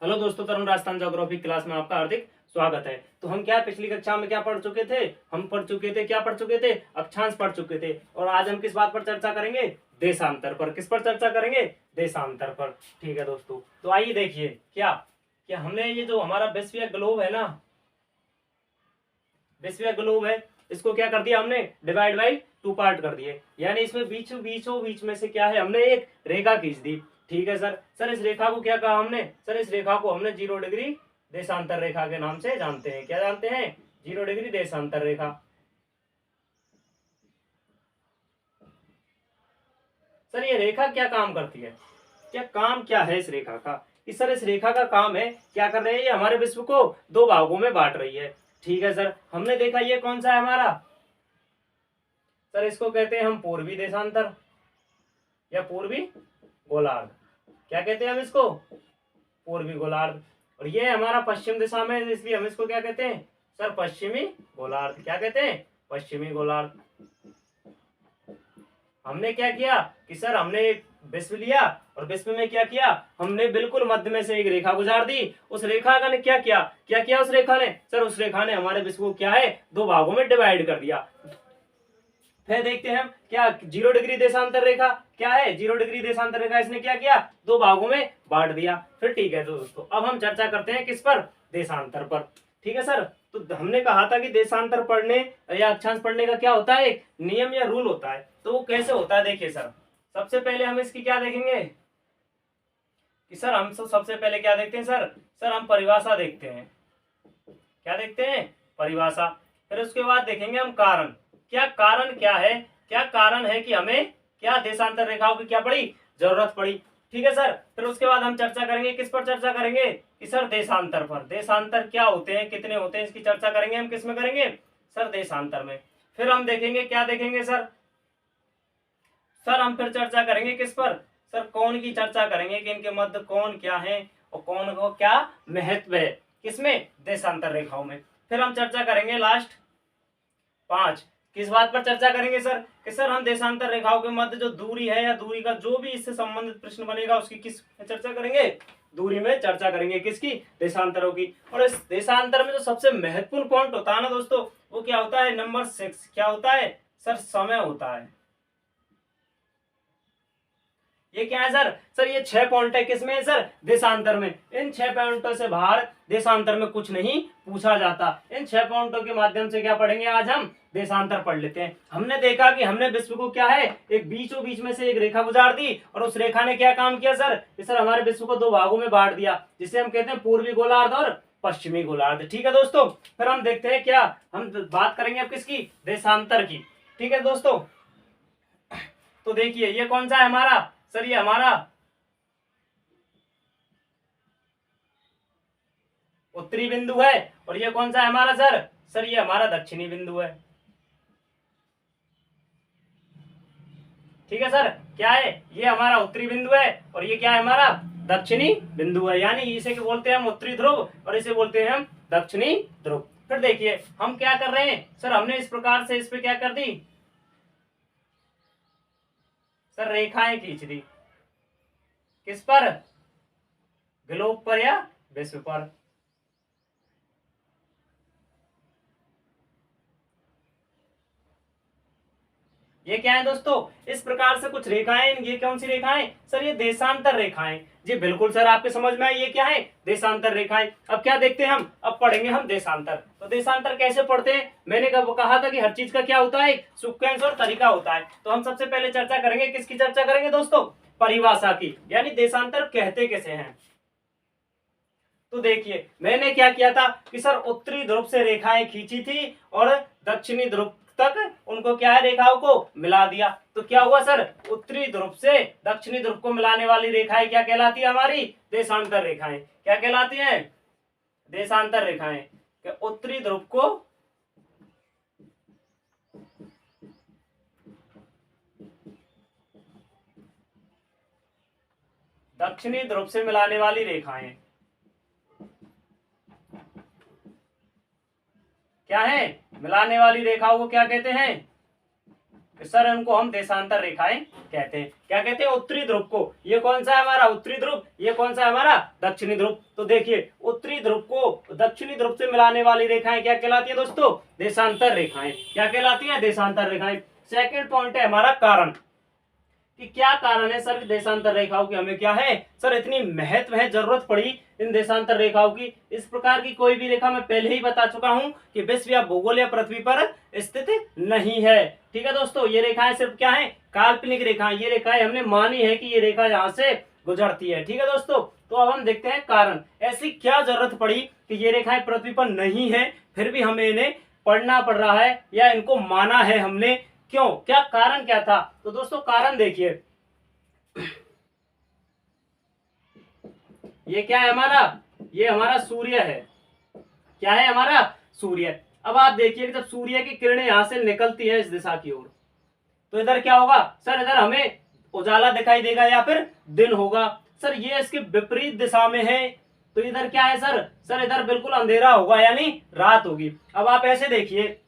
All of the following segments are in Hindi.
हेलो दोस्तों, तरुण राजस्थान ज्योग्राफी क्लास में आपका हार्दिक स्वागत है। तो हम क्या पिछली कक्षा में क्या पढ़ चुके थे? हम पढ़ चुके थे, क्या पढ़ चुके थे? अक्षांश पढ़ चुके थे। और आज हम किस बात पर चर्चा करेंगे? देशांतर पर। किस पर चर्चा करेंगे? देशांतर पर। ठीक है दोस्तों, तो आइए देखिए क्या हमने ये जो हमारा विश्व ग्लोब है ना, विश्व ग्लोब है, इसको क्या कर दिया हमने? डिवाइड बाई टू पार्ट कर दिए। यानी इसमें बीच में से क्या है, हमने एक रेखा खींच दी। ठीक है सर इस रेखा को क्या कहा हमने? सर इस रेखा को हमने 0 डिग्री देशांतर रेखा के नाम से जानते हैं। क्या जानते हैं? 0 डिग्री देशांतर रेखा। सर ये रेखा क्या काम करती है? क्या काम क्या है इस रेखा का? सर इस रेखा का काम है, क्या कर रहे हैं, ये हमारे विश्व को दो भागों में बांट रही है। ठीक है सर, हमने देखा ये कौन सा है हमारा? सर इसको कहते हैं हम पूर्वी देशांतर या पूर्वी गोलार्ध। क्या कहते हैं हम इसको? पूर्वी गोलार्ध। और ये हमारा पश्चिम दिशा में, इसलिए हम इसको क्या कहते हैं? सर पश्चिमी गोलार्ध। क्या कहते हैं? पश्चिमी गोलार्ध। हमने क्या किया कि सर हमने एक विश्व लिया और विश्व में क्या किया, हमने बिल्कुल मध्य में से एक रेखा गुजार दी। उस रेखा का ने क्या किया, उस रेखा ने? सर उस रेखा ने हमारे विश्व को क्या है, दो भागों में डिवाइड कर दिया। फिर देखते हैं हम क्या 0 डिग्री देशांतर रेखा क्या है? 0 डिग्री देशांतर रेखा इसने क्या किया, दो भागों में बांट दिया। फिर ठीक है दोस्तों, अब हम चर्चा करते हैं किस पर? देशांतर पर। ठीक है सर, तो हमने कहा था कि देशांतर पढ़ने या अक्षांश पढ़ने का क्या होता है, एक नियम या रूल होता है। तो वो कैसे होता है, देखिए सर, सबसे पहले हम इसकी क्या देखेंगे कि सर हम सबसे पहले क्या देखते हैं सर हम परिभाषा देखते हैं। क्या देखते हैं? परिभाषा। फिर उसके बाद देखेंगे हम कारण। क्या कारण क्या है, क्या कारण है कि हमें क्या देशांतर रेखाओं की क्या पड़ी, जरूरत पड़ी। ठीक है सर, फिर उसके बाद हम चर्चा करेंगे, किस पर चर्चा करेंगे कि सर देशांतर पर। देशांतर क्या होते हैं, कितने होते हैं, इसकी चर्चा करेंगे हम। किस में करेंगे? सर देशांतर में। फिर हम देखेंगे, क्या देखेंगे सर हम फिर चर्चा करेंगे किस पर? सर कोण की चर्चा करेंगे कि इनके मध्य कोण क्या है और कोण को क्या महत्व है किसमें? देशांतर रेखाओं में। फिर हम चर्चा करेंगे लास्ट 5, किस बात पर चर्चा करेंगे सर कि सर हम देशांतर रेखाओं के मध्य जो दूरी है या दूरी का जो भी इससे संबंधित प्रश्न बनेगा उसकी किस चर्चा करेंगे? दूरी में चर्चा करेंगे। किसकी? देशांतरों की। और इस देशांतर में जो सबसे महत्वपूर्ण पॉइंट होता है ना दोस्तों, वो क्या होता है? नंबर 6। क्या होता है सर? समय होता है। ये क्या है सर ये 6 पॉइंट है। किसमें सर? देशांतर में। इन 6 पॉइंटों से बाहर देशांतर में कुछ नहीं पूछा जाता। इन 6 पॉइंटों के माध्यम से क्या पढ़ेंगे आज हम? देशांतर पढ़ लेते हैं। हमने देखा कि हमने विश्व को क्या है, एक बीचों बीच में से एक रेखा गुजार दी और उस रेखा ने क्या काम किया सर हमारे विश्व को दो भागों में बांट दिया, जिसे हम कहते हैं पूर्वी गोलार्ध और पश्चिमी गोलार्ध। ठीक है दोस्तों, फिर हम देखते हैं क्या, हम बात करेंगे अब किसकी? देशांतर की। ठीक है दोस्तों, तो देखिए ये कौन सा है हमारा? सर ये हमारा उत्तरी बिंदु है। और ये कौन सा है हमारा सर ये हमारा दक्षिणी बिंदु है। ठीक है सर, क्या है? ये हमारा उत्तरी बिंदु है और ये क्या है हमारा? दक्षिणी बिंदु है। यानी इसे क्या बोलते हैं हम? उत्तरी ध्रुव, और इसे बोलते हैं हम दक्षिणी ध्रुव। फिर देखिए हम क्या कर रहे हैं सर, हमने इस प्रकार से इस पे क्या कर दी सर, रेखाएं खींच दी। किस पर? ग्लोब पर या विश्व पर। ये क्या है दोस्तों? इस प्रकार से कुछ रेखाएं, ये कौन सी रेखाएं सर? ये देशांतर रेखाएं। जी बिल्कुल सर, आपके समझ में आई, ये क्या है? देशांतर रेखाएं। अब क्या देखते हैं हम? अब पढ़ेंगे हम देशांतर। तो देशांतर कैसे पढ़ते हैं? मैंने कब कहा था कि हर चीज का क्या होता है, एक सीक्वेंस और तरीका होता है। तो हम सबसे पहले चर्चा करेंगे, किसकी चर्चा करेंगे दोस्तों? परिभाषा की। यानी देशांतर कहते कैसे हैं। तो देखिए मैंने क्या किया था कि सर उत्तरी ध्रुव से रेखाएं खींची थी और दक्षिणी ध्रुव तक उनको क्या है, रेखाओं को मिला दिया। तो क्या हुआ सर? उत्तरी ध्रुव से दक्षिणी ध्रुव को मिलाने वाली रेखाएं क्या कहलाती है हमारी? देशांतर रेखाएं। क्या कहलाती हैं? देशांतर रेखाएं। उत्तरी ध्रुव को दक्षिणी ध्रुव से मिलाने वाली रेखाएं क्या है? मिलाने वाली रेखाओं को क्या कहते हैं? कि सर इनको हम देशांतर रेखाएं कहते हैं। क्या कहते हैं? उत्तरी ध्रुव को, ये कौन सा है हमारा उत्तरी ध्रुव, ये कौन सा है हमारा दक्षिणी ध्रुव। तो देखिए उत्तरी ध्रुव को दक्षिणी ध्रुव से मिलाने वाली रेखाएं क्या कहलाती है दोस्तों? देशांतर रेखाएं। क्या कहलाती है? देशांतर रेखाएं। सेकंड पॉइंट है हमारा कारण, कि क्या कारण है सर देशांतर रेखाओं की हमें क्या है सर इतनी महत्व है, जरूरत पड़ी इन देशांतर रेखाओं की। इस प्रकार की कोई भी रेखा मैं पहले ही बता चुका हूं कि विश्व या भूगोल या पृथ्वी पर स्थित नहीं है। ठीक है दोस्तों, ये रेखाएं सिर्फ क्या है? काल्पनिक रेखाएं। ये रेखाएं हमने मानी है कि ये रेखा यहाँ से गुजरती है। ठीक है दोस्तों, तो अब हम देखते हैं कारण, ऐसी क्या जरूरत पड़ी कि ये रेखाएं पृथ्वी पर नहीं है फिर भी हमें इन्हें पढ़ना पड़ रहा है या इनको माना है हमने, क्यों? क्या कारण क्या था? तो दोस्तों कारण देखिए, ये क्या है हमारा? ये हमारा सूर्य है। क्या है हमारा? सूर्य। अब आप देखिए कि जब सूर्य की किरणें यहां से निकलती है इस दिशा की ओर, तो इधर क्या होगा सर? इधर हमें उजाला दिखाई देगा या फिर दिन होगा। सर ये इसके विपरीत दिशा में है, तो इधर क्या है सर? सर इधर बिल्कुल अंधेरा होगा यानी रात होगी। अब आप ऐसे देखिए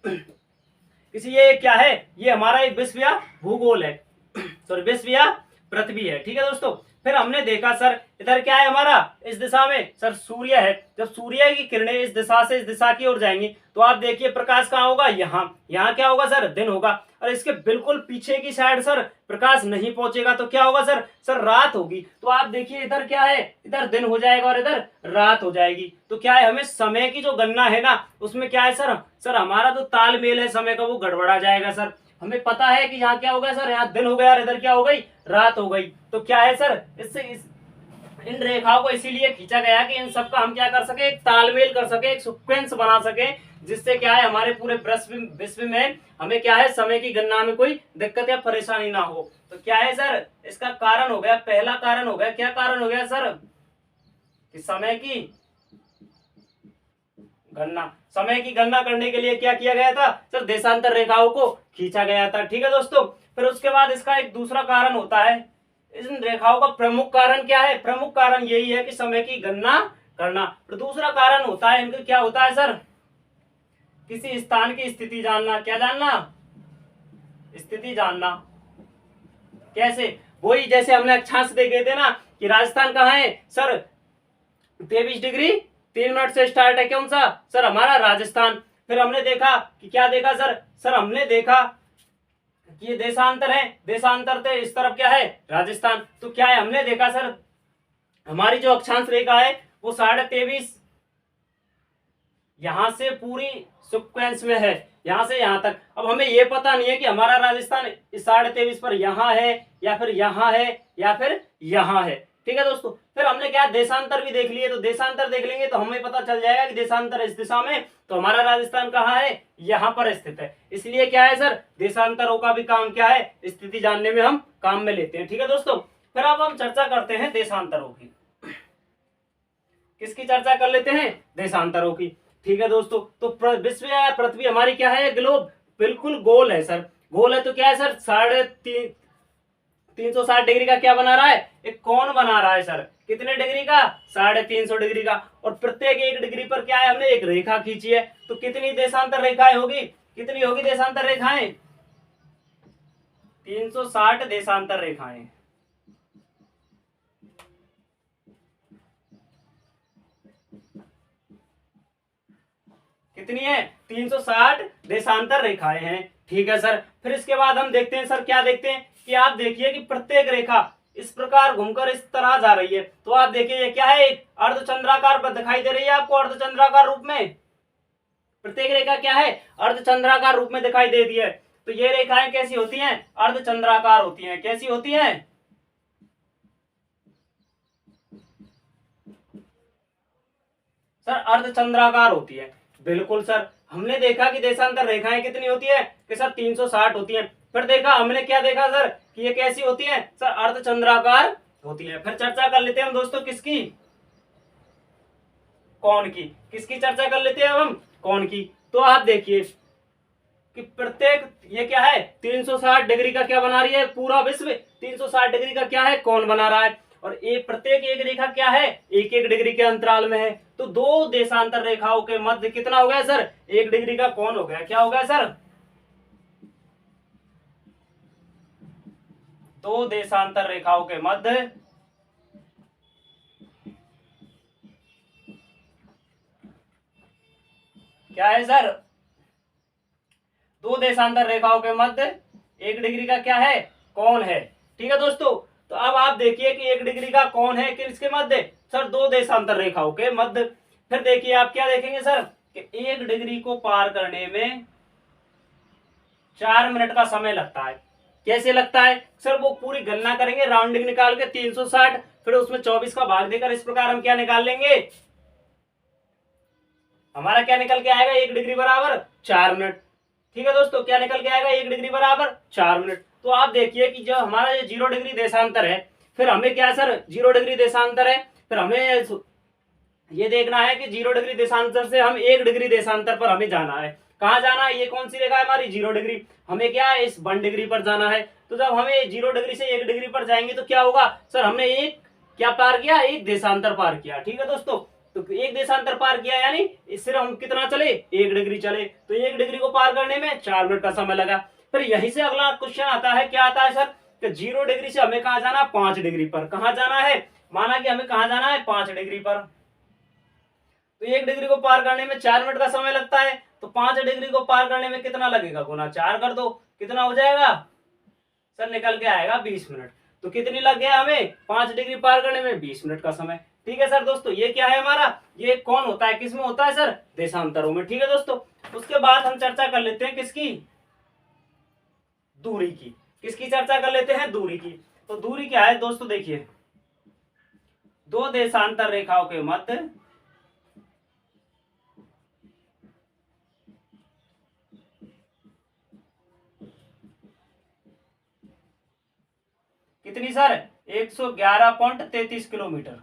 किसी, ये क्या है? ये हमारा एक विश्व या भूगोल है, सॉरी विश्व या पृथ्वी है। ठीक है दोस्तों, फिर हमने देखा सर इधर क्या है हमारा? इस दिशा में सर सूर्य है। जब सूर्य की किरणें इस दिशा से इस दिशा की ओर जाएंगी तो आप देखिए प्रकाश कहाँ होगा? यहाँ। यहाँ क्या होगा सर? दिन होगा। और इसके बिल्कुल पीछे की साइड सर प्रकाश नहीं पहुंचेगा तो क्या होगा सर? सर रात होगी। तो आप देखिए इधर क्या है? इधर दिन हो जाएगा और इधर रात हो जाएगी। तो क्या है? हमें समय की जो गणना है ना उसमें क्या है सर? सर हमारा जो तालमेल है समय का वो गड़बड़ा जाएगा सर। हमें पता है कि यहाँ क्या हो गया सर? यहाँ दिन हो गया और इधर क्या हो गई? रात हो गई। तो क्या है सर? इन रेखाओं को इसीलिए खींचा गया कि इन सबका हम क्या कर सके? एक तालमेल कर सके, एक सीक्वेंस बना सके, जिससे क्या है हमारे पूरे विश्व में हमें क्या है समय की गणना में कोई दिक्कत या परेशानी ना हो। तो क्या है सर? इसका कारण हो गया, पहला कारण हो गया, क्या कारण हो गया सर? कि समय की गणना। समय की गणना करने के लिए क्या किया गया था सर? देशांतर रेखाओं को खींचा गया था। ठीक है दोस्तों, फिर उसके बाद इसका एक दूसरा कारण होता है, इन रेखाओं का प्रमुख कारण क्या है? प्रमुख कारण यही है कि समय की गणना करना। तो दूसरा कारण होता है इनका क्या होता है सर? किसी स्थान की स्थिति जानना। क्या जानना? स्थिति जानना। कैसे? वही जैसे हमने अक्षांश देखे थे ना कि राजस्थान कहाँ है सर? 23 डिग्री 3 मिनट से स्टार्ट है। कौन सा सर? हमारा राजस्थान। फिर हमने देखा कि क्या देखा सर? सर हमने देखा कि ये देशांतर है, देशांतर से इस तरफ क्या है? राजस्थान। तो क्या है? हमने देखा सर हमारी जो अक्षांश रेखा है वो 23.5 यहां से पूरी सीक्वेंस में है, यहां से यहां तक। अब हमें ये पता नहीं है कि हमारा राजस्थान इस 23.5 पर यहां है या फिर यहां है या फिर यहां है। ठीक है दोस्तों, फिर हमने क्या देशांतर भी देख लिए, तो देशांतर देख लेंगे तो हमें पता चल जाएगा कि देशांतर इस दिशा में, तो हमारा राजस्थान कहाँ है? यहाँ पर स्थित है। इसलिए क्या है सर? देशांतरों का भी काम क्या है? स्थिति जानने में हम काम में लेते हैं। ठीक है दोस्तों, फिर अब हम चर्चा करते हैं देशांतरों की। किसकी चर्चा कर लेते हैं? देशांतरों की। ठीक है दोस्तों, तो विश्व या पृथ्वी हमारी क्या है? ग्लोब, बिल्कुल गोल है सर। गोल है तो क्या है सर? 360 डिग्री का क्या बना रहा है? एक कोण बना रहा है सर। कितने डिग्री का? 350 डिग्री का। और प्रत्येक 1 डिग्री पर क्या है? हमने एक रेखा खींची है। तो कितनी देशांतर रेखाएं होगी? कितनी होगी देशांतर रेखाएं? 360 देशांतर रेखाएं। कितनी है? 360 देशांतर रेखाएं हैं। ठीक है सर, फिर इसके बाद हम देखते हैं सर, क्या देखते हैं कि आप देखिए कि प्रत्येक रेखा इस प्रकार घूमकर इस तरह जा रही है। तो आप देखिए ये क्या है? एक अर्धचंद्राकार दिखाई दे रही है आपको, अर्धचंद्राकार रूप में। प्रत्येक रेखा क्या है? अर्धचंद्राकार रूप में दिखाई देती है। तो ये रेखाएं कैसी होती हैं? अर्धचंद्राकार होती हैं। कैसी होती हैं? सर अर्धचंद्राकार होती है। बिल्कुल सर, हमने देखा कि देशांतर रेखाएं कितनी होती है कि सर 360 होती हैं। फिर देखा हमने क्या देखा सर कि ये कैसी होती है? सर अर्धचंद्राकार होती है। फिर चर्चा कर लेते हैं हम दोस्तों किसकी? कोण की। किसकी चर्चा कर लेते हैं हम? कोण की। तो आप देखिए कि प्रत्येक ये क्या है? 360 डिग्री का क्या बना रही है? पूरा विश्व 360 डिग्री का क्या है? कोण बना रहा है। और एक प्रत्येक एक रेखा क्या है? 1-1 डिग्री के अंतराल में है। तो दो देशांतर रेखाओं के मध्य कितना हो गया सर? 1 डिग्री का कोण हो गया। क्या हो गया सर? दो देशांतर रेखाओं के मध्य क्या है सर, दो देशांतर रेखाओं के मध्य 1 डिग्री का क्या है, कोण है। ठीक है दोस्तों, तो अब आप देखिए कि 1 डिग्री का कोण है किसके मध्य, सर दो देशांतर रेखाओं के मध्य। फिर देखिए आप क्या देखेंगे सर कि 1 डिग्री को पार करने में 4 मिनट का समय लगता है। कैसे लगता है सर, वो पूरी गणना करेंगे राउंडिंग निकाल के 360, फिर उसमें 24 का भाग देकर इस प्रकार हम क्या निकाल लेंगे, हमारा क्या निकल के आएगा, 1 डिग्री बराबर 4 मिनट। ठीक है दोस्तों, क्या निकल के आएगा, 1 डिग्री बराबर 4 मिनट। तो आप देखिए कि जो हमारा ये 0 डिग्री देशांतर है, फिर हमें क्या सर 0 डिग्री देशांतर है, फिर हमें ये देखना है कि 0 डिग्री देशांतर से हम 1 डिग्री देशांतर पर हमें जाना है। कहाँ जाना है, ये कौन सी रेखा है हमारी 0 डिग्री, हमें क्या है इस 1 डिग्री पर जाना है। तो जब हमें 0 डिग्री से 1 डिग्री पर जाएंगे तो क्या होगा सर, हमने एक क्या पार किया, एक देशांतर पार किया। ठीक है दोस्तों, तो एक देशांतर पार किया यानी इससे हम कितना चले, 1 डिग्री चले। तो 1 डिग्री को पार करने में 4 मिनट का समय लगा। फिर यहीं से अगला क्वेश्चन आता है, क्या आता है सर कि 0 डिग्री से हमें कहाँ जाना, 5 डिग्री पर। कहाँ जाना है, माना कि हमें कहाँ जाना है, 5 डिग्री पर। तो 1 डिग्री को पार करने में 4 मिनट का समय लगता है, तो 5 डिग्री को पार करने में कितना लगेगा, गुना 4 कर दो, कितना हो जाएगा सर, निकल के आएगा 20 मिनट। तो कितनी लग गया हमें 5 डिग्री पार करने में, 20 मिनट का समय। ठीक है सर दोस्तों, ये क्या है हमारा, ये कौन होता है, किसमें होता है सर, देशांतरों में। ठीक है दोस्तों, उसके बाद हम चर्चा कर लेते हैं किसकी, दूरी की। किसकी चर्चा कर लेते हैं, दूरी की। तो दूरी क्या है दोस्तों, देखिए दो देशांतर रेखाओं के मध्य कितनी सर, 111.33 किलोमीटर।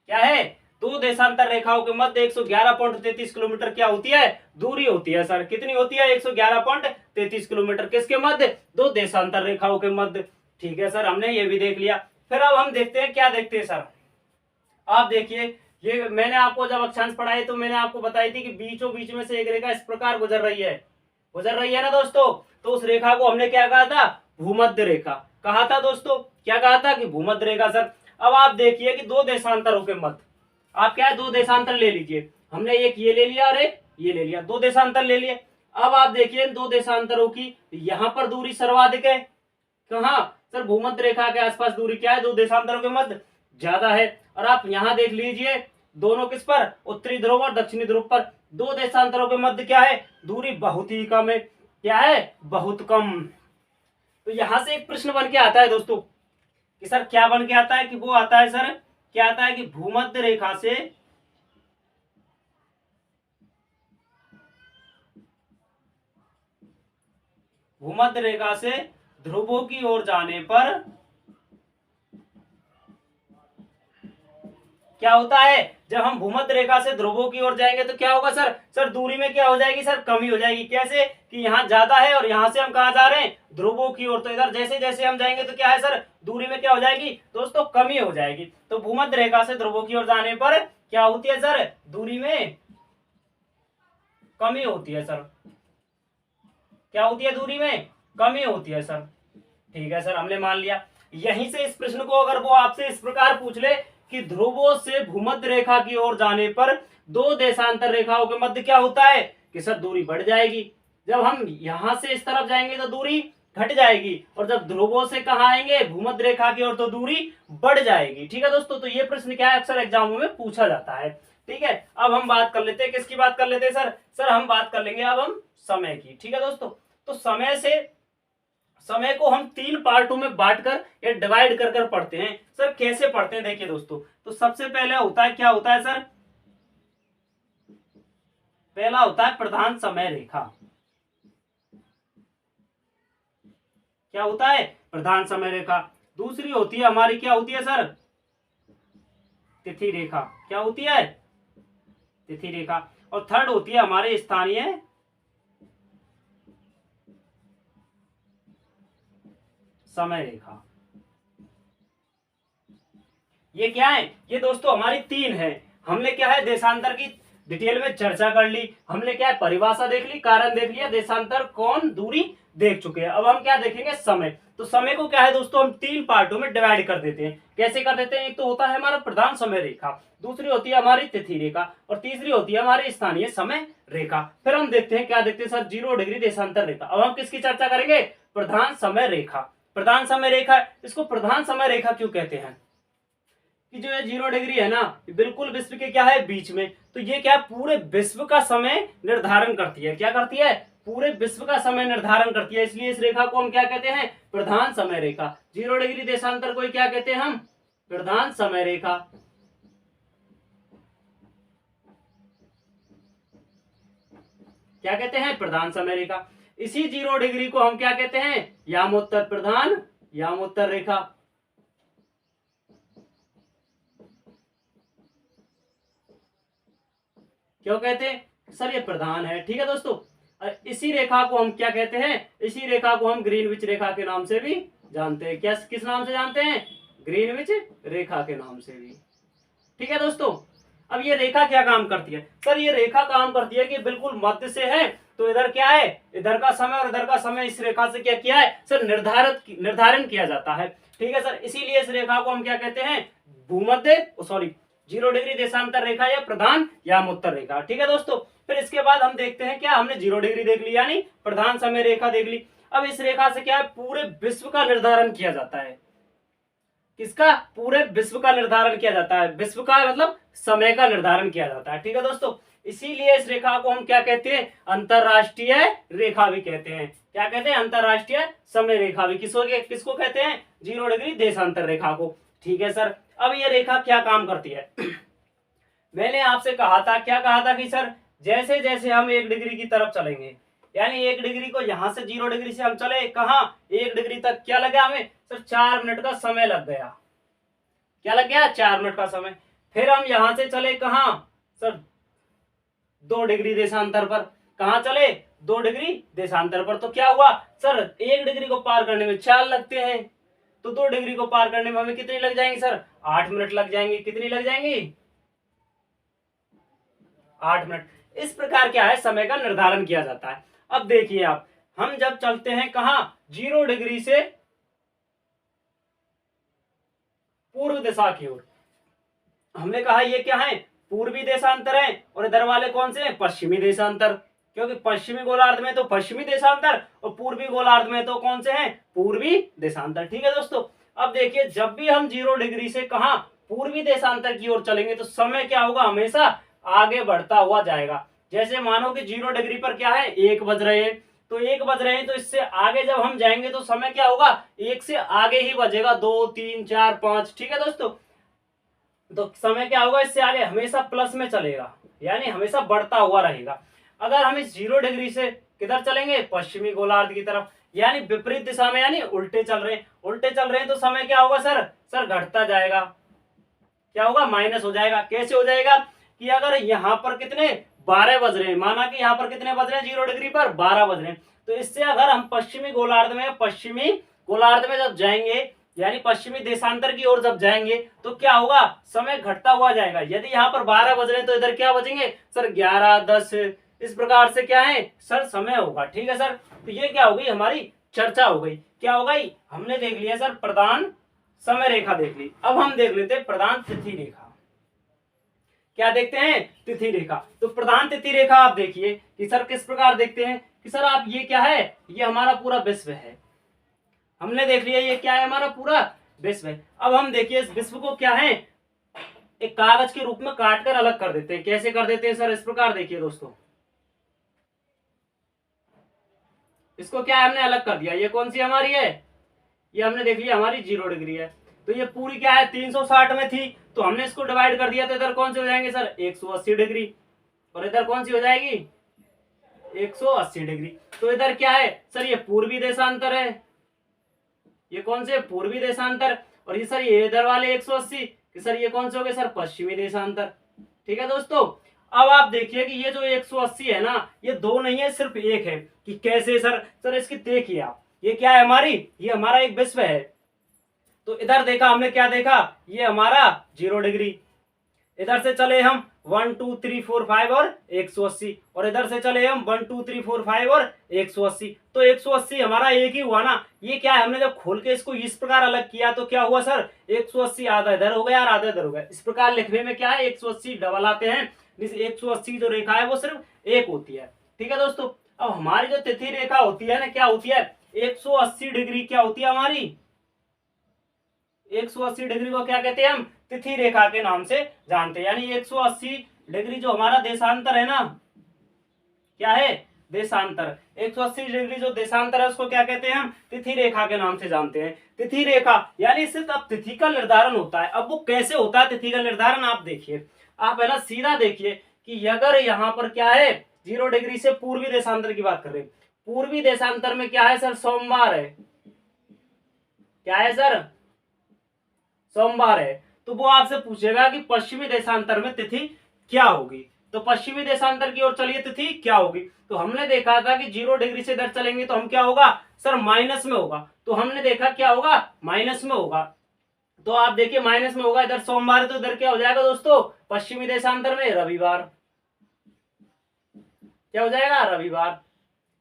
क्या है, दो देशांतर रेखाओं के मध्य 111.33 किलोमीटर क्या होती है, दूरी होती है सर। कितनी होती है, 111.33 किलोमीटर किसके मध्य, दो देशांतर रेखाओं के मध्य। ठीक है सर, हमने ये भी देख लिया। फिर अब हम देखते हैं, क्या देखते हैं सर, आप देखिए ये मैंने आपको जब अक्षांश पढ़ाई तो मैंने आपको बताई थी कि बीचों बीच में से एक रेखा इस प्रकार गुजर रही है ना दोस्तों। तो उस रेखा को हमने क्या कहा था, भूमध्य रेखा कहा था दोस्तों। क्या कहा था कि भूमध्य रेखा सर। अब आप देखिए कि दो देशांतरों के मध्य, आप क्या है दो देशांतर ले लीजिए, हमने एक ये ले लिया और एक ये ले लिया, दो देशांतर ले लिए। अब आप देखिए दो देशांतरों की यहाँ पर दूरी सर्वाधिक है, कहाँ सर, भूमध्य रेखा के आसपास दूरी क्या है, दो देशांतरों के मध्य ज्यादा है। और आप यहाँ देख लीजिए दोनों किस पर, उत्तरी ध्रुव और दक्षिणी ध्रुव पर दो देशांतरों के मध्य क्या है, दूरी बहुत ही कम है। क्या है, बहुत कम। तो यहां से एक प्रश्न बन के आता है दोस्तों कि सर क्या बन के आता है, कि वो आता है सर, क्या आता है कि भूमध्य रेखा से ध्रुवों की ओर जाने पर क्या होता है, जब हम भूमध्य रेखा से ध्रुवों की ओर जाएंगे तो क्या होगा सर दूरी में क्या हो जाएगी सर, कमी हो जाएगी। कैसे कि यहाँ ज्यादा है और यहाँ से हम कहा जा रहे हैं, ध्रुवों की ओर। तो इधर जैसे जैसे हम जाएंगे तो क्या है सर, दूरी में क्या हो जाएगी दोस्तों, कमी हो जाएगी। तो भूमध्य रेखा से ध्रुवों की ओर जाने पर क्या होती है सर, दूरी में कमी होती है सर। क्या होती है, दूरी में कमी होती है सर। ठीक है सर, हमने मान लिया। यहीं से इस प्रश्न को अगर वो आपसे इस प्रकार पूछ ले कि ध्रुवों से भूमध्य रेखा की ओर जाने पर दो देशांतर रेखाओं के मध्य क्या होता है, कि सर दूरी बढ़ जाएगी। जब हम यहां से इस तरफ जाएंगे तो दूरी घट जाएगी, और जब ध्रुवों से कहा आएंगे भूमध्य रेखा की ओर तो दूरी बढ़ जाएगी। ठीक है दोस्तों, तो ये प्रश्न क्या है, अक्सर एग्जामों में पूछा जाता है। ठीक है, अब हम बात कर लेते हैं, किसकी बात कर लेते हैं सर हम बात कर लेंगे अब हम समय की। ठीक है दोस्तों, तो समय को हम 3 पार्टों में बांटकर या डिवाइड कर कर पढ़ते हैं। सर कैसे पढ़ते हैं, देखिए दोस्तों, तो सबसे पहले होता है, क्या होता है सर, पहला होता है प्रधान समय रेखा। क्या होता है, प्रधान समय रेखा। दूसरी होती है हमारी, क्या होती है सर, तिथि रेखा। क्या होती है, तिथि रेखा। और थर्ड होती है हमारे स्थानीय समय रेखा। ये क्या है, ये दोस्तों हमारी 3 है। हमने क्या है देशांतर की डिटेल में चर्चा कर ली, हमने क्या है परिभाषा देख ली, कारण देख लिया, देशांतर कोण दूरी देख चुके हैं। अब हम क्या देखेंगे, समय। तो समय को क्या है दोस्तों, हम 3 पार्टों में डिवाइड कर देते हैं। कैसे कर देते हैं, एक तो होता है हमारा प्रधान समय रेखा, दूसरी होती है हमारी तिथि रेखा, और तीसरी होती है हमारी स्थानीय समय रेखा। फिर हम देखते हैं क्या देखते हैं सर, 0 डिग्री देशांतर रेखा। अब हम किसकी चर्चा करेंगे, प्रधान समय रेखा। प्रधान समय रेखा, इसको प्रधान समय रेखा क्यों कहते हैं कि जो ये 0 डिग्री है ना, बिल्कुल विश्व के क्या है, बीच में। तो ये क्या, पूरे विश्व का समय निर्धारण करती है। क्या करती है, पूरे विश्व का समय निर्धारण करती है। इसलिए इस रेखा को हम क्या कहते हैं, प्रधान समय रेखा। 0 डिग्री देशांतर को क्या कहते हैं हम, प्रधान समय रेखा। क्या कहते हैं, प्रधान समय रेखा। इसी 0 डिग्री को हम क्या कहते हैं, यामोत्तर प्रधान यामोत्तर रेखा। क्यों कहते हैं सर, ये प्रधान है, ठीक है दोस्तों। इसी रेखा को हम क्या कहते हैं, इसी रेखा को हम ग्रीनविच रेखा के नाम से भी जानते हैं। क्या, किस नाम से जानते हैं, ग्रीनविच रेखा के नाम से भी, ठीक है दोस्तों। अब ये रेखा क्या काम करती है सर, ये रेखा काम करती है कि बिल्कुल मध्य से है, तो इधर क्या है, इधर का समय और इधर का समय इस रेखा से क्या किया है सर, निर्धारण किया जाता है, ठीक है सर। इसीलिए इस रेखा को हम क्या कहते हैं, भूमध्य, सॉरी 0 डिग्री देशांतर रेखा या प्रधान यामोत्तर रेखा, ठीक है दोस्तों। फिर इसके बाद हम देखते हैं क्या, हमने 0 डिग्री देख ली यानी प्रधान समय रेखा देख ली। अब इस रेखा से क्या है, पूरे विश्व का निर्धारण किया जाता है। किसका, पूरे विश्व का निर्धारण किया जाता है। विश्व का मतलब समय का निर्धारण किया जाता है, ठीक है दोस्तों। इसीलिए इस रेखा को हम क्या कहते हैं, अंतरराष्ट्रीय रेखा भी कहते हैं। क्या कहते हैं, अंतरराष्ट्रीय समय रेखा भी। किसको कहते हैं, 0 डिग्री देशांतर रेखा को, ठीक है सर। अब ये रेखा क्या काम करती है मैंने आपसे कहा था, क्या कहा था कि सर जैसे जैसे हम 1 डिग्री की तरफ चलेंगे, यानी 1 डिग्री को यहां से 0 डिग्री से हम चले कहा 1 डिग्री तक, क्या लगा हमें सर, 4 मिनट का समय लग गया। क्या लग गया, 4 मिनट का समय। फिर हम यहां से चले कहा सर, 2 डिग्री देशांतर पर। कहा चले, 2 डिग्री देशांतर पर। तो क्या हुआ सर, 1 डिग्री को पार करने में 4 लगते हैं, तो 2 डिग्री को पार करने में हमें कितनी लग जाएंगी सर, 8 मिनट लग जाएंगी। कितनी लग जाएंगी, 8 मिनट। इस प्रकार क्या है, समय का निर्धारण किया जाता है। अब देखिए आप, हम जब चलते हैं कहा 0 डिग्री से पूर्व दिशा की ओर, हमने कहा ये क्या है, पूर्वी देशांतर है, और इधर वाले कौन से हैं, पश्चिमी देशांतर। क्योंकि पश्चिमी गोलार्ध में तो पश्चिमी देशांतर और पूर्वी गोलार्ध में तो कौन से हैं, पूर्वी देशांतर, ठीक है दोस्तों। अब देखिए, जब भी हम 0 डिग्री से कहा पूर्वी देशांतर की ओर चलेंगे तो समय क्या होगा, हमेशा आगे बढ़ता हुआ जाएगा। जैसे मानो कि 0 डिग्री पर क्या है, 1 बज रहे हैं, तो 1 बज रहे हैं, तो इससे आगे जब हम जाएंगे तो समय क्या होगा, 1 से आगे ही बजेगा, 2 3 4 5, ठीक है दोस्तों। तो समय क्या होगा, इससे आगे हमेशा प्लस में चलेगा, यानी हमेशा बढ़ता हुआ रहेगा। अगर हम इस 0 डिग्री से किधर चलेंगे, पश्चिमी गोलार्ध की तरफ, यानी विपरीत दिशा में, यानी उल्टे चल रहे हैं, तो समय क्या होगा सर घटता जाएगा। क्या होगा, माइनस हो जाएगा। कैसे हो जाएगा कि अगर यहाँ पर कितने 12 बज रहे हैं, माना कि यहाँ पर कितने बज रहे हैं, 0 डिग्री पर 12 बज रहे हैं, तो इससे अगर हम पश्चिमी गोलार्ध में जब जाएंगे, यानी पश्चिमी देशांतर की ओर जब जाएंगे, तो क्या होगा, समय घटता हुआ जाएगा। यदि यहाँ पर 12 बज रहे हैं तो इधर क्या बजेंगे सर, 11 10, इस प्रकार से क्या है सर, समय होगा, ठीक है सर। तो ये क्या हो गई, हमारी चर्चा हो गई। क्या हो गई, हमने देख लिया सर प्रधान समय रेखा देख ली। अब हम देख लेते हैं प्रधान तिथि रेखा। क्या देखते हैं, तिथि रेखा। तो प्रधान तिथि रेखा आप देखिए कि सर किस प्रकार देखते हैं कि सर आप, ये क्या है, ये हमारा पूरा विश्व है, हमने देख लिया ये क्या है, हमारा पूरा विश्व है। अब हम देखिए इस विश्व को क्या है, एक कागज के रूप में काट कर अलग कर देते हैं। कैसे कर देते हैं सर, इस प्रकार देखिए दोस्तों, इसको क्या है, हमने अलग कर दिया। ये कौन सी हमारी है, ये हमने देख लिया हमारी 0 डिग्री है। तो ये पूरी क्या है, 360 में थी, तो हमने इसको डिवाइड कर दिया, तो इधर कौन से हो जाएंगे सर, 180 डिग्री, और इधर कौन सी हो जाएगी, 180 डिग्री। तो इधर क्या है सर, ये पूर्वी देशांतर है, ये कौन से, पूर्वी देशांतर, और ये सर ये इधर वाले 180 कि सर ये कौन से हो गए सर, पश्चिमी देशांतर, ठीक है दोस्तों। अब आप देखिए कि ये जो 180 है ना, ये 2 नहीं है, सिर्फ 1 है। कि कैसे सर इसकी देखिए आप, ये क्या है हमारी, ये हमारा एक विश्व है। तो इधर देखा हमने, क्या देखा, ये हमारा 0 डिग्री, इधर से चले हम 1 2 3 4 5 और 180, और इधर से चले हम 1 2 3 4 5 और 180, तो 180 हमारा एक ही हुआ ना। ये क्या है, हमने जब खोल के इसको इस प्रकार अलग किया तो क्या हुआ सर, 180 आधा इधर हो गया और आधा इधर हो गया। इस प्रकार लिखने में क्या है, 180 डबल आते हैं, जिस 180 जो रेखा है वो सिर्फ एक होती है। ठीक है दोस्तों, अब हमारी जो तिथि रेखा होती है ना, क्या होती है, 180 डिग्री क्या होती है हमारी, 180 डिग्री को क्या कहते हैं हम, तिथि रेखा के नाम से जानते हैं। यानी 180 डिग्री जो हमारा देशांतर है ना, क्या है, देशांतर, 180 डिग्री जो देशांतर है उसको क्या कहते हैं हम, तिथि रेखा के नाम से जानते हैं। तिथि रेखा यानी सिर्फ अब तिथि का निर्धारण होता है। अब वो कैसे होता है तिथि का निर्धारण, आप देखिए, आप है ना सीधा देखिए कि अगर यहाँ पर क्या है, 0 डिग्री से पूर्वी देशांतर की बात कर रहे हैं, पूर्वी देशांतर में क्या है सर, सोमवार है, क्या है सर, सोमवार है। तो वो आपसे पूछेगा कि पश्चिमी देशांतर में तिथि क्या होगी, तो पश्चिमी देशांतर की ओर चलिए, तिथि क्या होगी। तो हमने देखा था कि 0 डिग्री से इधर चलेंगे तो हम क्या होगा सर, माइनस में होगा। तो हमने देखा क्या होगा, माइनस में होगा। तो आप देखिए माइनस में होगा, इधर सोमवार है तो इधर क्या हो जाएगा दोस्तों, पश्चिमी देशांतर में रविवार, क्या हो जाएगा, रविवार।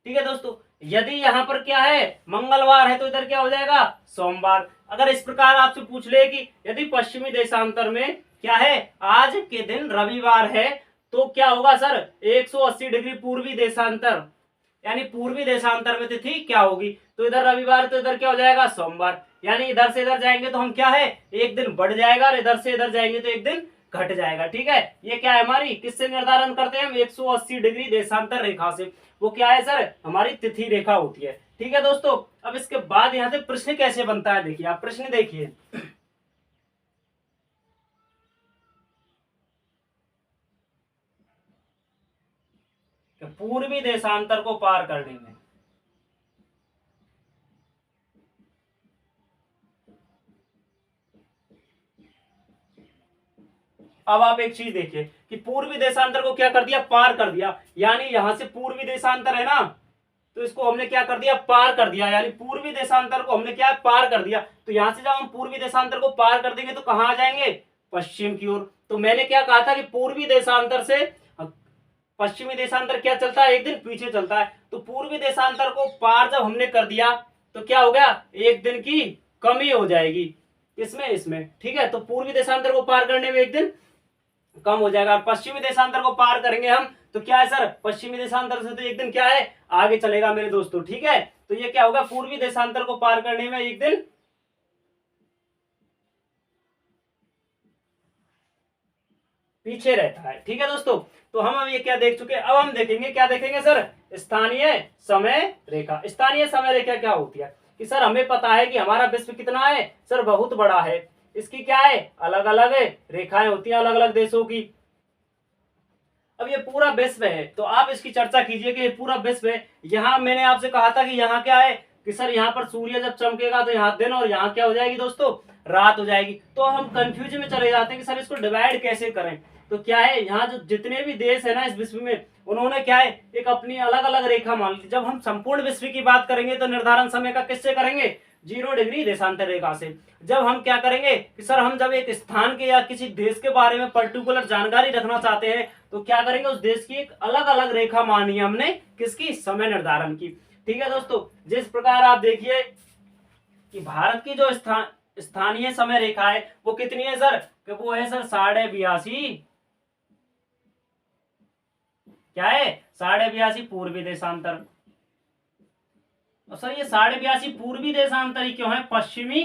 ठीक है दोस्तों, यदि यहाँ पर क्या है, मंगलवार है तो इधर क्या हो जाएगा, सोमवार। अगर इस प्रकार आपसे पूछ ले कि यदि पश्चिमी देशांतर में क्या है, आज के दिन रविवार है, तो क्या होगा सर, 180 डिग्री पूर्वी देशांतर, यानी पूर्वी देशांतर में तिथि क्या होगी, तो इधर रविवार तो इधर क्या हो जाएगा, सोमवार। यानी इधर से इधर जाएंगे तो हम क्या है, एक दिन बढ़ जाएगा, और इधर से इधर जाएंगे तो एक दिन घट जाएगा। ठीक है, ये क्या है हमारी, किससे निर्धारण करते हैं हम, 180 डिग्री देशांतर रेखा से। वो क्या है सर, हमारी तिथि रेखा होती है। ठीक है दोस्तों, अब इसके बाद यहाँ से प्रश्न कैसे बनता है, देखिए आप प्रश्न देखिए, पूर्वी देशांतर को पार करने में, अब आप एक चीज देखिए कि पूर्वी देशांतर को क्या कर दिया, पार कर दिया। यानी यहां से पूर्वी देशांतर है ना, तो इसको हमने क्या कर दिया, पार कर दिया। यानी पूर्वी देशांतर को हमने क्या पार कर दिया। तो यहां से जब हम पूर्वी देशांतर को पार कर देंगे तो कहां आ जाएंगे, पश्चिम की ओर। तो मैंने क्या कहा था कि पूर्वी देशांतर से पश्चिमी देशांतर क्या चलता है, एक दिन पीछे चलता है। तो पूर्वी देशांतर को पार जब हमने कर दिया तो क्या हो गया, एक दिन की कमी हो जाएगी, इसमें इसमें। ठीक है, तो पूर्वी देशांतर को पार करने में एक दिन कम हो जाएगा। और पश्चिमी देशांतर को पार करेंगे हम तो क्या है सर, पश्चिमी देशांतर से तो एक दिन क्या है, आगे चलेगा मेरे दोस्तों। ठीक है, तो ये क्या होगा, पूर्वी देशांतर को पार करने में एक दिन पीछे रहता है। ठीक है दोस्तों, तो हम ये क्या देख चुके, अब हम देखेंगे, क्या देखेंगे सर, स्थानीय समय रेखा। स्थानीय समय रेखा क्या होती है कि सर हमें पता है कि हमारा विश्व कितना है सर, बहुत बड़ा है। इसकी क्या है, अलग अलग रेखाएं होती हैं अलग अलग देशों की। अब ये पूरा विश्व है तो आप इसकी चर्चा कीजिए कि ये पूरा विश्व है। यहाँ मैंने आपसे कहा था कि यहाँ क्या है कि सर यहाँ पर सूर्य जब चमकेगा तो यहाँ दिन, और यहाँ क्या हो जाएगी दोस्तों, रात हो जाएगी। तो हम कंफ्यूज में चले जाते हैं कि सर इसको डिवाइड कैसे करें। तो क्या है, यहाँ जो जितने भी देश है ना इस विश्व में, उन्होंने क्या है, एक अपनी अलग अलग रेखा मान ली। जब हम संपूर्ण विश्व की बात करेंगे तो निर्धारण समय का किससे करेंगे, 0 डिग्री देशांतर रेखा से। जब हम क्या करेंगे कि सर हम जब एक स्थान के या किसी देश के बारे में पर्टिकुलर जानकारी रखना चाहते हैं तो क्या करेंगे, उस देश की एक अलग अलग रेखा मानी है हमने, किसकी, समय निर्धारण की। ठीक है दोस्तों, जिस प्रकार आप देखिए कि भारत की जो स्थानीय समय रेखा है वो कितनी है सर, कि वो है सर 82.5, क्या है, 82.5 पूर्वी देशांतर। और सर ये 82.5 पूर्वी देशांतर ही क्यों है, पश्चिमी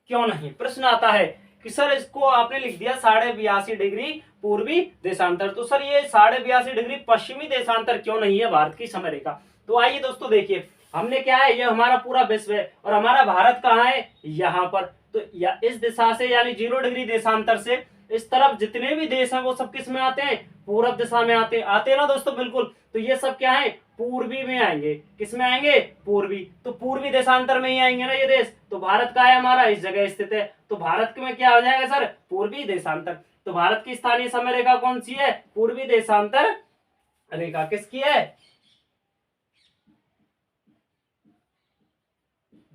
क्यों नहीं। प्रश्न आता है कि सर इसको आपने लिख दिया 82.5 डिग्री पूर्वी देशांतर, तो सर ये 82.5 डिग्री पश्चिमी देशांतर क्यों नहीं है भारत की समय रेखा। तो आइए दोस्तों देखिए, हमने क्या है, ये हमारा पूरा विश्व है और हमारा भारत कहाँ है, यहाँ पर। तो या इस दिशा से यानी 0 डिग्री देशांतर से इस तरफ जितने भी देश हैं वो सब किस में आते हैं, पूरब दिशा में आते हैं ना दोस्तों, बिल्कुल। तो ये सब क्या है, पूर्वी में आएंगे, किस में आएंगे, पूर्वी। तो पूर्वी देशांतर में ही आएंगे ना ये देश। तो भारत का है हमारा, इस जगह स्थित है, तो भारत में क्या हो जाएगा सर, पूर्वी देशांतर। तो भारत की स्थानीय समय रेखा कौन सी है, पूर्वी देशांतर रेखा। किसकी है,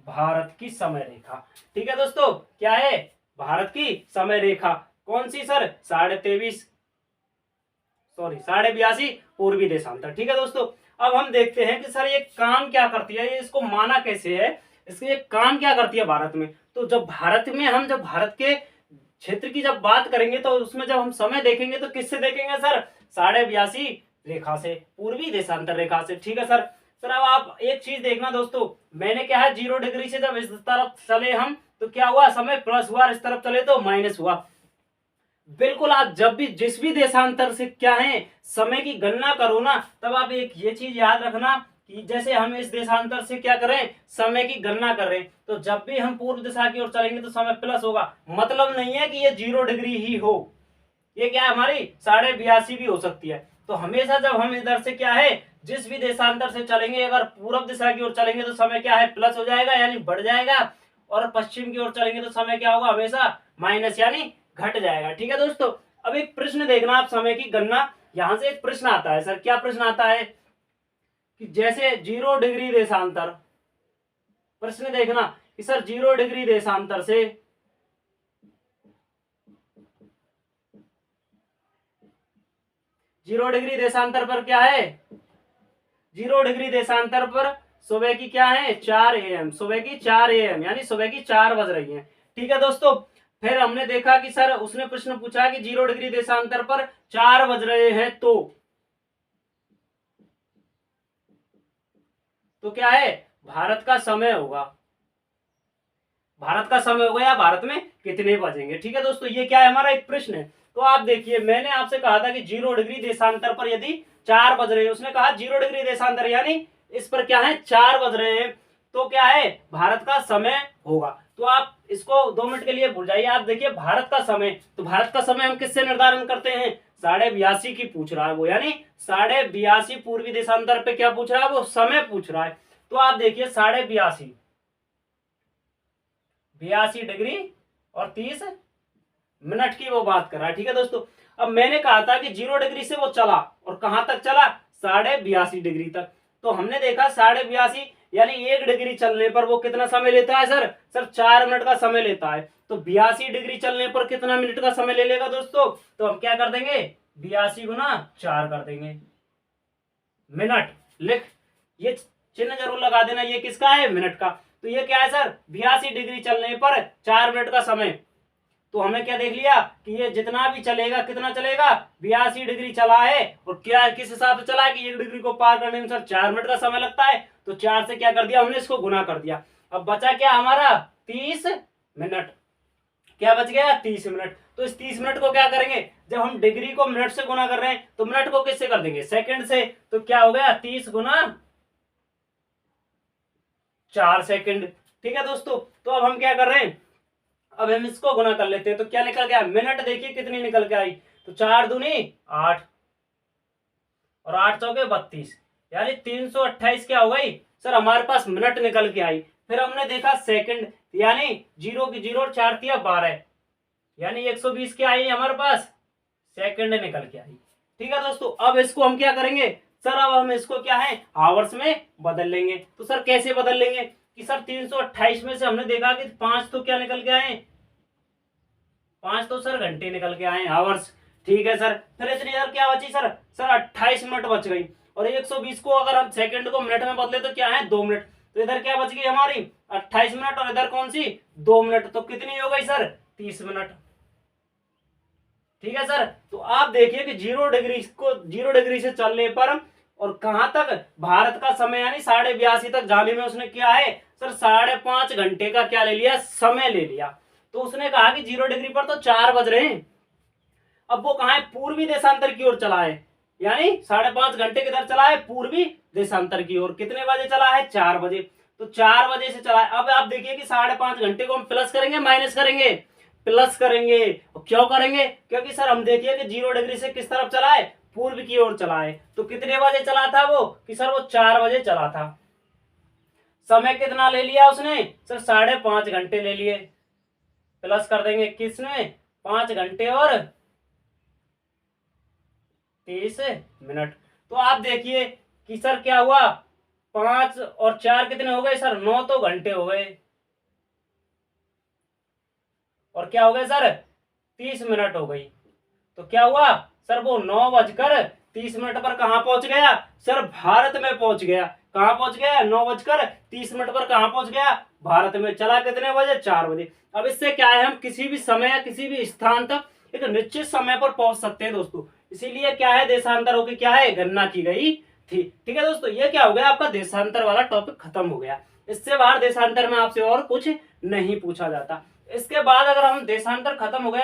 भारत की समय रेखा। ठीक है दोस्तों, क्या है, भारत की समय रेखा कौन सी सर, 23.5। सॉरी 82.5 पूर्वी देशांतर। ठीक है दोस्तों, अब हम देखते हैं कि सर ये काम क्या करती है, ये इसको माना कैसे है, इसके ये काम क्या करती है भारत में। तो जब भारत में हम जब भारत के क्षेत्र की जब बात करेंगे तो उसमें जब हम समय देखेंगे तो किससे देखेंगे सर, 82.5 रेखा से, पूर्वी देशांतर रेखा से। ठीक है सर। सर अब आप एक चीज देखना दोस्तों, मैंने क्या है 0 डिग्री से जब इस तरफ चले हम तो क्या हुआ, समय प्लस हुआ, इस तरफ चले तो माइनस हुआ। बिल्कुल, आप जब भी जिस भी देशांतर से क्या है समय की गणना करो ना, तब आप एक ये चीज याद रखना कि जैसे हम इस देशांतर से क्या करें, समय की गणना कर रहे हैं, तो जब भी हम पूर्व दिशा की ओर चलेंगे तो समय प्लस होगा। मतलब नहीं है कि ये 0 डिग्री ही हो, ये क्या है हमारी 82.5 भी हो सकती है। तो हमेशा जब हम इधर से क्या है जिस भी देशांतर से चलेंगे, अगर पूर्व दिशा की ओर चलेंगे तो समय क्या है प्लस हो जाएगा यानी बढ़ जाएगा, और पश्चिम की ओर चलेंगे तो समय क्या होगा हमेशा माइनस यानी घट जाएगा। ठीक है दोस्तों, अब एक प्रश्न देखना आप, समय की गणना, यहां से एक प्रश्न आता है सर, क्या प्रश्न आता है कि जैसे 0 डिग्री देशांतर, प्रश्न देखना कि सर 0 डिग्री देशांतर से 0 डिग्री देशांतर पर क्या है, 0 डिग्री देशांतर पर सुबह की क्या है 4 AM, सुबह की 4 AM यानी सुबह की 4 बज रही है। ठीक है दोस्तों, फिर हमने देखा कि सर उसने प्रश्न पूछा कि 0 डिग्री देशांतर पर 4 बज रहे हैं तो क्या है भारत का समय होगा, भारत का समय होगा या भारत में कितने बजेंगे। ठीक है दोस्तों, ये क्या है हमारा एक प्रश्न है। तो आप देखिए मैंने आपसे कहा था कि 0 डिग्री देशांतर पर यदि 4 बज रहे हैं, उसने कहा 0 डिग्री देशांतर यानी इस पर क्या है 4 बज रहे हैं, तो क्या है भारत का समय होगा। तो आप इसको 2 मिनट के लिए भूल जाइए। आप देखिए भारत का समय, तो भारत का समय हम किससे निर्धारण करते हैं, 82.5 की पूछ रहा है वो, यानी 82.5 पूर्वी देशांतर पे क्या पूछ रहा है वो समय पूछ रहा है। तो आप देखिए 82.5 डिग्री और 30 मिनट की वो बात कर रहा है। ठीक है दोस्तों, अब मैंने कहा था कि 0 डिग्री से वो चला और कहां तक चला 82.5 डिग्री तक। तो हमने देखा 82.5 यानी 1 डिग्री चलने पर वो कितना समय लेता है सर, 4 मिनट का समय लेता है। तो 82 डिग्री चलने पर कितना मिनट का समय ले लेगा दोस्तों, तो हम क्या कर देंगे 82 गुना 4 कर देंगे मिनट। लिख, ये चिन्ह जरूर लगा देना, ये किसका है मिनट का। तो ये क्या है सर 82 डिग्री चलने पर 4 मिनट का समय। तो हमने क्या देख लिया कि ये जितना भी चलेगा कितना चलेगा 82 डिग्री चला है, और क्या किस हिसाब से चला है कि 1 डिग्री को पार करने में सर 4 मिनट का समय लगता है। तो 4 से क्या कर दिया हमने इसको गुना कर दिया। अब बचा क्या हमारा 30 मिनट, क्या बच गया 30 मिनट। तो इस 30 मिनट को क्या करेंगे, जब हम डिग्री को मिनट से गुना कर रहे हैं तो मिनट को किससे कर देंगे सेकंड से। तो क्या हो गया 30 गुना 4 सेकंड। ठीक है दोस्तों, तो अब हम क्या कर रहे हैं, अब हम इसको गुना कर लेते हैं। तो क्या निकल गया मिनट, देखिए कितनी निकल के आई, तो 4 दूनी 8 और 8 चौके 32 यानी 328 क्या हो गई सर हमारे पास मिनट निकल के आई। फिर हमने देखा सेकंड, यानी 0 की 0 4 दिया 12 यानी 120 क्या आई हमारे पास सेकंड निकल के आई। ठीक है दोस्तों, अब इसको हम क्या करेंगे सर, अब हम इसको क्या है आवर्स में बदल लेंगे। तो सर कैसे बदल लेंगे कि सर 328 में से हमने देखा कि 5 तो क्या निकल के आए, 5 तो सर घंटे निकल के आए आवर्स। ठीक है सर, फिर इतनी देर क्या बची सर, 28 मिनट बच गई। और 120 को अगर हम सेकंड को मिनट में बदले तो क्या है 2 मिनट। तो इधर क्या बच गई हमारी 28 मिनट और इधर कौन सी 2 मिनट, तो कितनी हो गई सर 30 मिनट। ठीक है सर, तो आप देखिए कि 0 डिग्री से चलने पर और कहां तक भारत का समय यानी 82.5 तक जाने में उसने क्या है सर 5.5 घंटे का क्या ले लिया समय ले लिया। तो उसने कहा कि 0 डिग्री पर तो 4 बज रहे हैं, अब वो कहा है पूर्वी देशांतर की ओर चला है, यानी 5.5 घंटे किधर चला है पूर्वी देशांतर की ओर। कितने बजे चला है 4 बजे, तो 4 बजे से चला है। अब आप देखिए कि 5.5 घंटे को हम प्लस करेंगे माइनस करेंगे, प्लस करेंगे। क्यों करेंगे, क्योंकि सर हम देखिए कि 0 डिग्री से किस तरफ चला है पूर्व की ओर चला है। तो कितने बजे चला था वो कि सर वो 4 बजे चला था। समय कितना ले लिया उसने सर 5.5 घंटे ले लिए, प्लस कर देंगे किसने 5 घंटे और 30 मिनट। तो आप देखिए कि सर क्या हुआ 5 और 4 कितने हो गए सर 9 तो घंटे हो गए, और क्या हो गए सर 30 मिनट हो गई। तो क्या हुआ सर वो 9:30 पर कहाँ पहुंच गया? सर भारत में पहुंच गया। कहाँ पहुंच गया? 9:30 पर कहाँ पहुंच गया? भारत में। चला कितने बजे? 4 बजे। अब इससे क्या है, हम किसी भी समय या किसी भी स्थान तक एक निश्चित समय पर पहुंच सकते हैं दोस्तों। इसीलिए क्या है, देशांतरों की क्या है, गणना की गई थी। ठीक है दोस्तों, ये क्या हो गया, आपका देशांतर वाला टॉपिक खत्म हो गया। इससे बाहर देशांतर में आपसे और कुछ नहीं पूछा जाता। इसके बाद अगर हम देशांतर खत्म हो गया,